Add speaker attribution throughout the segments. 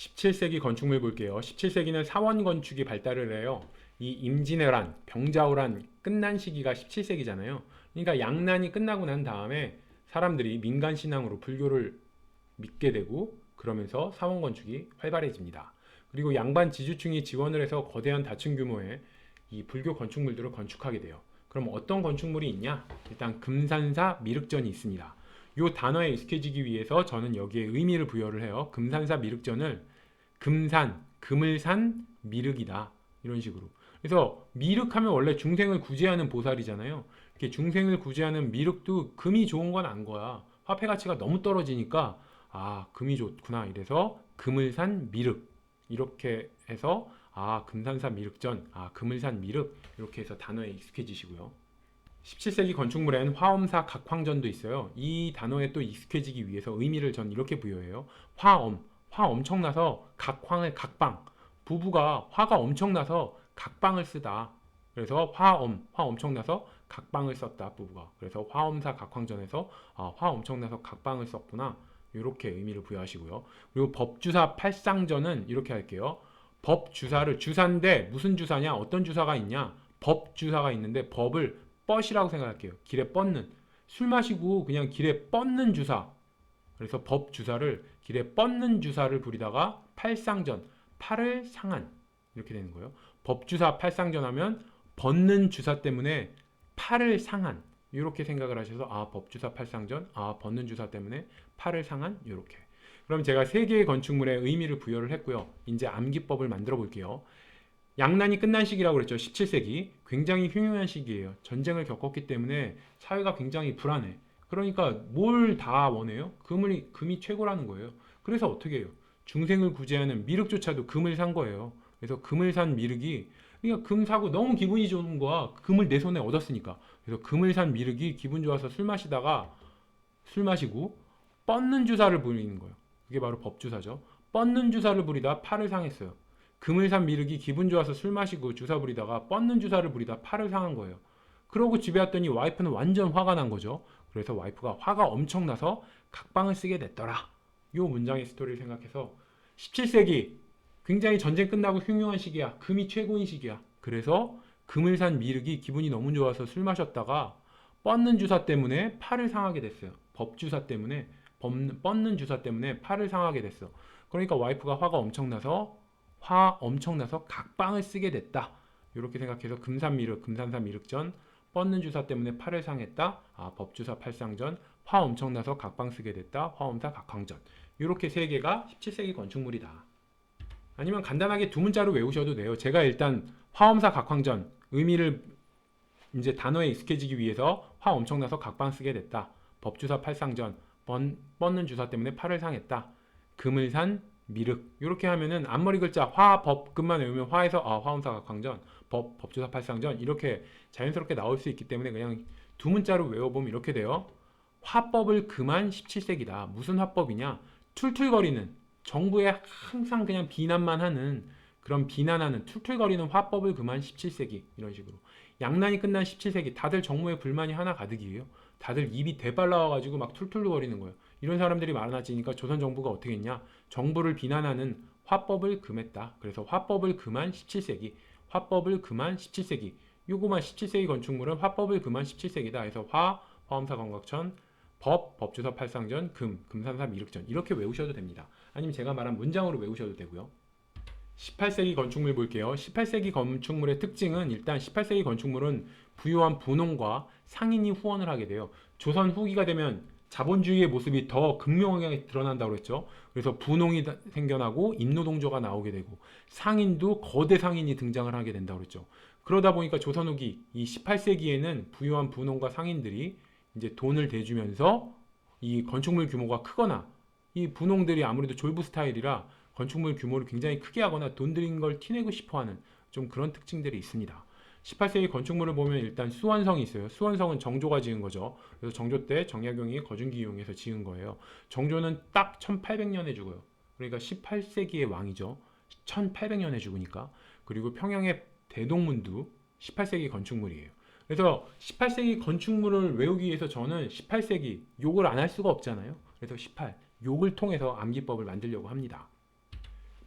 Speaker 1: 17세기 건축물 볼게요. 17세기는 사원 건축이 발달을 해요. 이 임진왜란, 병자호란 끝난 시기가 17세기잖아요. 그러니까 양난이 끝나고 난 다음에 사람들이 민간 신앙으로 불교를 믿게 되고 그러면서 사원 건축이 활발해집니다. 그리고 양반 지주층이 지원을 해서 거대한 다층 규모의 이 불교 건축물들을 건축하게 돼요. 그럼 어떤 건축물이 있냐? 일단 금산사 미륵전이 있습니다. 이 단어에 익숙해지기 위해서 저는 여기에 의미를 부여를 해요. 금산사 미륵전을 금산, 금을 산 미륵이다. 이런 식으로. 그래서 미륵하면 원래 중생을 구제하는 보살이잖아요. 이렇게 중생을 구제하는 미륵도 금이 좋은 건 안 거야. 화폐 가치가 너무 떨어지니까 금이 좋구나. 이래서 금을 산 미륵. 이렇게 해서 금산사 미륵전, 금을 산 미륵 이렇게 해서 단어에 익숙해지시고요. 17세기 건축물엔 화엄사 각황전도 있어요. 이 단어에 또 익숙해지기 위해서 의미를 전 이렇게 부여해요. 화 엄청나서 각황을 각방. 부부가 화가 엄청나서 각방을 쓰다. 그래서 화 엄청나서 각방을 썼다 부부가. 그래서 화엄사 각황전에서 화 엄청나서 각방을 썼구나. 이렇게 의미를 부여하시고요. 그리고 법주사 팔상전은 이렇게 할게요. 법주사를 주사인데 무슨 주사냐? 어떤 주사가 있냐? 법주사가 있는데 법을 뻗이라고 생각할게요. 길에 뻗는. 술 마시고 그냥 길에 뻗는 주사. 그래서 법주사를 길에 뻗는 주사를 부리다가 팔상전, 팔을 상한 이렇게 되는 거예요. 법주사 팔상전 하면 뻗는 주사 때문에 팔을 상한 이렇게 생각을 하셔서 법주사 팔상전, 뻗는 주사 때문에 팔을 상한 이렇게. 그럼 제가 세 개의 건축물에 의미를 부여를 했고요. 이제 암기법을 만들어 볼게요. 양난이 끝난 시기라고 그랬죠. 17세기. 굉장히 흉흉한 시기예요. 전쟁을 겪었기 때문에 사회가 굉장히 불안해. 그러니까 뭘 다 원해요? 금이 최고라는 거예요. 그래서 어떻게 해요? 중생을 구제하는 미륵조차도 금을 산 거예요. 그래서 금을 산 미륵이 그러니까 금 사고 너무 기분이 좋은 거야. 금을 내 손에 얻었으니까. 그래서 금을 산 미륵이 기분 좋아서 술 마시고 뻗는 주사를 부리는 거예요. 그게 바로 법주사죠. 뻗는 주사를 부리다 팔을 상했어요. 금을 산 미륵이 기분 좋아서 술 마시고 주사 부리다가 뻗는 주사를 부리다 팔을 상한 거예요. 그러고 집에 왔더니 와이프는 완전 화가 난 거죠. 그래서 와이프가 화가 엄청 나서 각방을 쓰게 됐더라. 이 문장의 스토리를 생각해서 17세기 굉장히 전쟁 끝나고 흉흉한 시기야. 금이 최고인 시기야. 그래서 금을 산 미륵이 기분이 너무 좋아서 술 마셨다가 뻗는 주사 때문에 팔을 상하게 됐어요. 법주사 때문에 뻗는 주사 때문에 팔을 상하게 됐어. 그러니까 와이프가 화가 엄청나서 각방을 쓰게 됐다. 이렇게 생각해서 금산미륵, 금산사 미륵전, 뻗는 주사 때문에 팔을 상했다. 법주사 팔상전, 화 엄청나서 각방 쓰게 됐다. 화엄사 각황전. 이렇게 세 개가 17세기 건축물이다. 아니면 간단하게 두 문자로 외우셔도 돼요. 제가 일단 화엄사 각황전 의미를 이제 단어에 익숙해지기 위해서 화 엄청나서 각방 쓰게 됐다. 법주사 팔상전, 뻗는 주사 때문에 팔을 상했다. 금을 산 미륵. 이렇게 하면은 앞머리 글자 화, 법, 금만 외우면 화에서 화엄사 각황전, 법주사 팔상전 이렇게 자연스럽게 나올 수 있기 때문에 그냥 두 문자로 외워보면 이렇게 돼요. 화법을 금한 17세기다. 무슨 화법이냐? 툴툴거리는 정부에 항상 그냥 비난만 하는 그런 비난하는 툴툴거리는 화법을 금한 17세기 이런 식으로. 양난이 끝난 17세기 다들 정부에 불만이 하나 가득이에요. 다들 입이 대빨 나와가지고 막 툴툴거리는 거예요. 이런 사람들이 많아지니까 조선 정부가 어떻게 했냐? 정부를 비난하는 화법을 금했다. 그래서 화법을 금한 17세기, 화법을 금한 17세기. 요거만 17세기 건축물은 화법을 금한 17세기다. 해서 화엄사 건각천, 법주사 팔상전, 금산사 미륵전 이렇게 외우셔도 됩니다. 아니면 제가 말한 문장으로 외우셔도 되고요. 18세기 건축물 볼게요. 18세기 건축물의 특징은 일단 18세기 건축물은 부유한 분홍과 상인이 후원을 하게 돼요. 조선 후기가 되면 자본주의의 모습이 더 극명하게 드러난다고 그랬죠. 그래서 분홍이 생겨나고 임노동조가 나오게 되고 상인도 거대 상인이 등장을 하게 된다고 그랬죠. 그러다 보니까 조선 후기 이 18세기에는 부유한 분홍과 상인들이 이제 돈을 대주면서 이 건축물 규모가 크거나 이 분홍들이 아무래도 졸부 스타일이라 건축물 규모를 굉장히 크게 하거나 돈 들인 걸 티내고 싶어하는 좀 그런 특징들이 있습니다. 18세기 건축물을 보면 일단 수원성이 있어요. 수원성은 정조가 지은 거죠. 그래서 정조 때 정약용이 거중기 이용해서 지은 거예요. 정조는 딱 1800년에 죽어요. 그러니까 18세기의 왕이죠. 1800년에 죽으니까. 그리고 평양의 대동문도 18세기 건축물이에요. 그래서 18세기 건축물을 외우기 위해서 저는 18세기 욕을 안 할 수가 없잖아요. 그래서 18 욕을 통해서 암기법을 만들려고 합니다.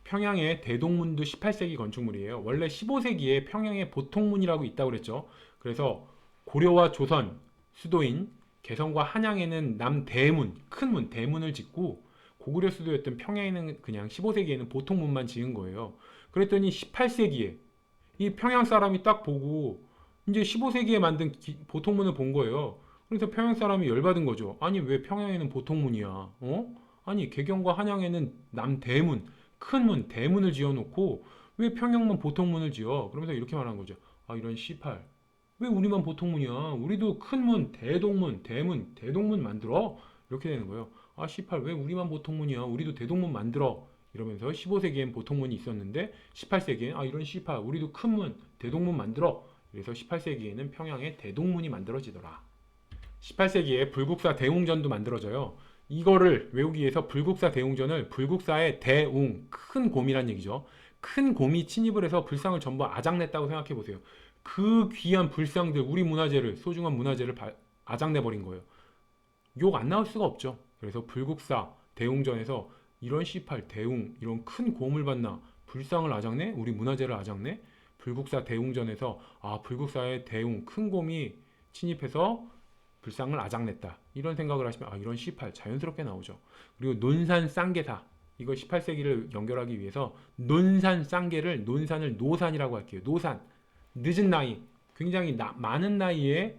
Speaker 1: 평양의 대동문도 18세기 건축물이에요. 원래 15세기에 평양에 보통문이라고 있다고 그랬죠. 그래서 고려와 조선 수도인 개성과 한양에는 남대문, 큰 문, 대문을 짓고 고구려 수도였던 평양에는 그냥 15세기에는 보통문만 지은 거예요. 그랬더니 18세기에 이 평양 사람이 딱 보고 이제 15세기에 만든 보통문을 본 거예요. 그래서 평양 사람이 열받은 거죠. 아니 왜 평양에는 보통문이야? 어? 아니 개경과 한양에는 남대문, 큰 문, 대문을 지어놓고 왜 평양만 보통문을 지어? 그러면서 이렇게 말하는 거죠. 아 이런 씨팔. 왜 우리만 보통문이야? 우리도 큰 문, 대동문, 대문, 대동문 만들어? 이렇게 되는 거예요. 아 씨팔 왜 우리만 보통문이야? 우리도 대동문 만들어. 이러면서 15세기엔 보통문이 있었는데 18세기엔 아 이런 씨팔 우리도 큰 문, 대동문 만들어. 그래서 18세기에는 평양에 대동문이 만들어지더라. 18세기에 불국사 대웅전도 만들어져요. 이거를 외우기 위해서 불국사 대웅전을 불국사의 대웅, 큰 곰이란 얘기죠. 큰 곰이 침입을 해서 불상을 전부 아작냈다고 생각해 보세요. 그 귀한 불상들, 우리 문화재를, 소중한 문화재를 아작내버린 거예요. 욕 안 나올 수가 없죠. 그래서 불국사 대웅전에서 이런 C8 대웅, 이런 큰 곰을 봤나? 불상을 아작내? 우리 문화재를 아작내? 불국사 대웅전에서 아 불국사의 대웅, 큰 곰이 침입해서 불상을 아작냈다. 이런 생각을 하시면 아 이런 C8 자연스럽게 나오죠. 그리고 논산 쌍계사 이거 18세기를 연결하기 위해서 논산 쌍계를 논산을 노산이라고 할게요. 노산 늦은 나이 굉장히 많은 나이에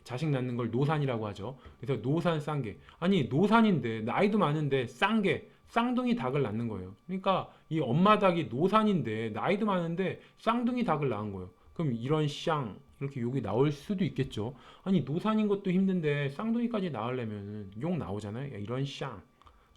Speaker 1: 자식 낳는 걸 노산이라고 하죠. 그래서 노산 쌍계 아니 노산인데 나이도 많은데 쌍계 쌍둥이 닭을 낳는 거예요. 그러니까 이 엄마 닭이 노산인데 나이도 많은데 쌍둥이 닭을 낳은 거예요. 그럼 이런 쌍 이렇게 욕이 나올 수도 있겠죠. 아니 노산인 것도 힘든데 쌍둥이까지 낳으려면 욕 나오잖아요. 이런 쌍.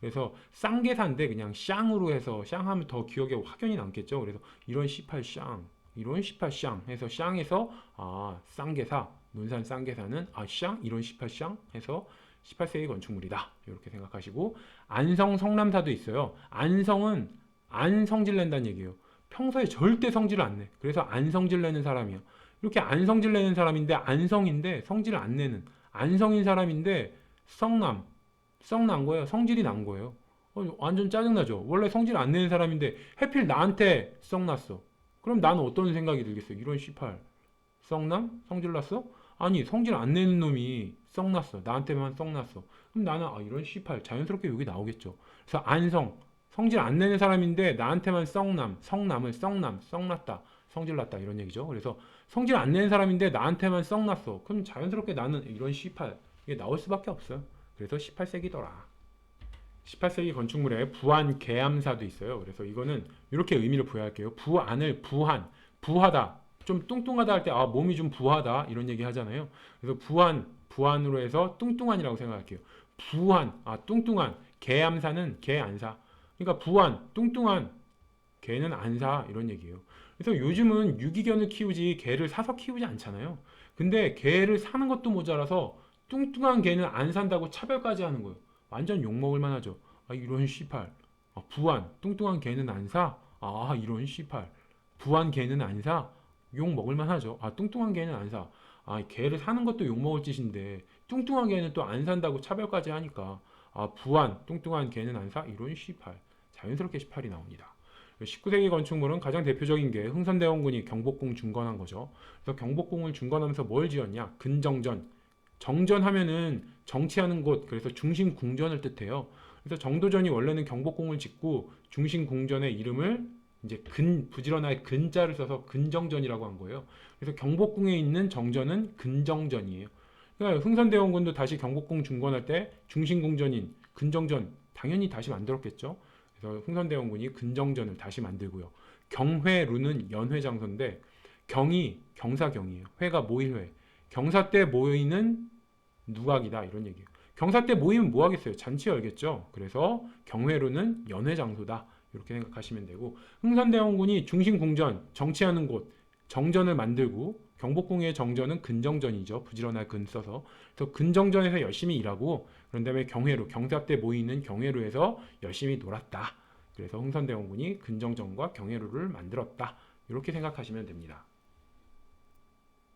Speaker 1: 그래서 쌍계사인데 그냥 쌍으로 해서 쌍하면 더 기억에 확연히 남겠죠. 그래서 이런 18쌍, 이런 18쌍 해서 쌍에서 아 쌍계사, 논산 쌍계사는 아 쌍 이런 18쌍 해서 18세기 건축물이다. 이렇게 생각하시고 안성 성남사도 있어요. 안성은 안성질 낸다는 얘기예요. 평소에 절대 성질을 안 내. 그래서 안성질 내는 사람이야. 이렇게 안성질 내는 사람인데 안성인데 성질을 안 내는 안성인 사람인데 성남 난 거예요. 성질이 난 거예요. 완전 짜증나죠. 원래 성질 안 내는 사람인데 해필 나한테 썩났어. 그럼 나는 어떤 생각이 들겠어? 이런 18 썩남? 성질 났어? 아니 성질 안 내는 놈이 썩났어. 나한테만 썩났어. 그럼 나는 아 이런 18 자연스럽게 여기 나오겠죠. 그래서 안성 성질 안 내는 사람인데 나한테만 썩남 성남을 썩났다. 성질 났다 이런 얘기죠. 그래서 성질 안 내는 사람인데 나한테만 썩났어. 그럼 자연스럽게 나는 이런 18 이게 나올 수밖에 없어요. 그래서 18세기더라. 18세기 건축물에 부안 계암사도 있어요. 그래서 이거는 이렇게 의미를 부여할게요. 부안을 부하다. 좀 뚱뚱하다 할 때 아 몸이 좀 부하다 이런 얘기 하잖아요. 그래서 부안으로 해서 뚱뚱한이라고 생각할게요. 부안 뚱뚱한 계암사는 계안사. 그러니까 부안 뚱뚱한 개는 안사 이런 얘기예요. 그래서 요즘은 유기견을 키우지 개를 사서 키우지 않잖아요. 근데 개를 사는 것도 모자라서 뚱뚱한 개는 안 산다고 차별까지 하는 거예요. 완전 욕먹을 만하죠. 아 이런 씨팔. 부안 뚱뚱한 개는 안 사. 아 이런 씨팔. 부안 개는 안 사. 욕먹을 만하죠. 아 뚱뚱한 개는 안 사. 아 개를 사는 것도 욕먹을 짓인데 뚱뚱한 개는 또 안 산다고 차별까지 하니까 아 부안 뚱뚱한 개는 안 사. 이런 씨팔. 자연스럽게 18이 나옵니다. 19세기 건축물은 가장 대표적인 게 흥선대원군이 경복궁 중건한 거죠. 그래서 경복궁을 중건하면서 뭘 지었냐? 근정전. 정전하면은 정치하는 곳, 그래서 중심궁전을 뜻해요. 그래서 정도전이 원래는 경복궁을 짓고 중심궁전의 이름을 이제 부지런하게 근자를 써서 근정전이라고 한 거예요. 그래서 경복궁에 있는 정전은 근정전이에요. 그러니까 흥선대원군도 다시 경복궁 중건할 때 중심궁전인 근정전 당연히 다시 만들었겠죠. 그래서 흥선대원군이 근정전을 다시 만들고요. 경회루는 연회장소인데 경이 경사경이에요. 회가 모일회. 경사 때 모이는 누각이다 이런 얘기예요. 경사 때 모이면 뭐 하겠어요? 잔치 열겠죠. 그래서 경회루는 연회 장소다 이렇게 생각하시면 되고 흥선대원군이 중심궁전 정치하는 곳 정전을 만들고 경복궁의 정전은 근정전이죠. 부지런할 근 써서 그래서 근정전에서 열심히 일하고 그런 다음에 경회루 경사 때 모이는 경회루에서 열심히 놀았다. 그래서 흥선대원군이 근정전과 경회루를 만들었다. 이렇게 생각하시면 됩니다.